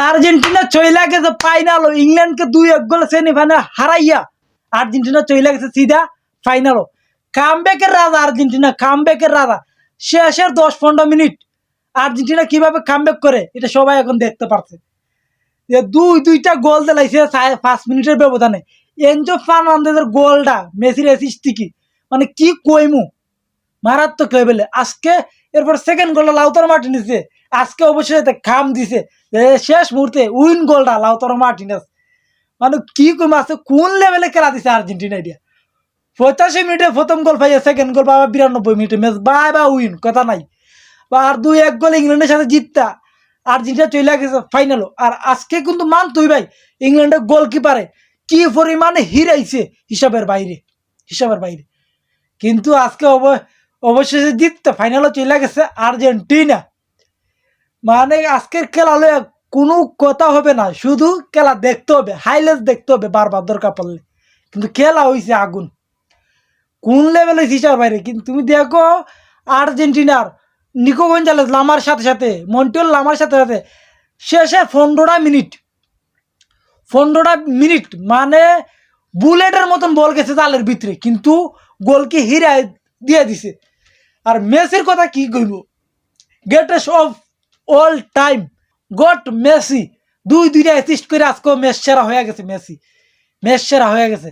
Argentina চইলা গেছে final, ইংল্যান্ডকে 2-1 গোলে সেমিফাইনাল হারাইয়া আর্জেন্টিনা চইলা গেছে সিধা ফাইনাল। কামব্যাকের রাজা আর্জেন্টিনা, কামব্যাকের রাজা। শেষের 10-15 মিনিট আর্জেন্টিনা কিভাবে কামব্যাক করে এটা সবাই এখন দেখতে পারছে। যে দুইটা গোল দিলাইছে 5 মিনিটের ব্যবধানে। এনজো ফার্নান্দেজের গোলটা মেসির অ্যাসিস্ট থেকে মানে কি কইমু, মারাত্মক লেভেলে। আজকে এরপর সেকেন্ড গোলটা লাউতারো মার্টিনেজে আজকে অবশ্যই খাম দিছে শেষ মুহূর্তে উইন গোলটা লাউতারো মার্টিনেজ। মানে কি কইম আছে কোন লেভেলে খেলা দিছে আর্জেন্টিনা। এটা 85 মিনিটে প্রথম গোল পাইয়া সেকেন্ড গোল পাবা 92 মিনিটে, ম্যাচ বাই বা উইন, কথা নাই। বা আর 2-1 গোল ইংল্যান্ডের সাথে জিততা আর্জেন্টিনা চলে গেছে ফাইনালও। আর আজকে কিন্তু মান তুই ভাই ইংল্যান্ডের গোলকিপারে কি পরিমাণে হিরাইছে হিসাবের বাইরে, হিসাবের বাইরে। কিন্তু আজকে অবশেষে জিততে ফাইনালও চলে গেছে আর্জেন্টিনা। মানে আজকের খেলা হলে কোনো কথা হবে না, শুধু খেলা দেখতে হবে, হাইলাইট দেখতে হবে বারবার দরকার পড়লে। কিন্তু খেলা হয়েছে আগুন, কোন লেভেলে হিসাব বাইরে। কিন্তু তুমি দেখো আর্জেন্টিনার নিকো গঞ্জালেস লামার সাথে সাথে, মন্টিওল লামার সাথে সাথে শেষে 15টা মিনিট মানে বুলেটের মতন বল গেছে জালের ভিতরে, কিন্তু গোলকে হিরায় দিয়ে দিছে। আর মেসির কথা কি কইব, greatest of all time goat Messi. দুইটা অ্যাসিস্ট করে আজকে ম্যাচ সেরা হয়ে গেছে, মেসি ম্যাচ সেরা হয়ে গেছে।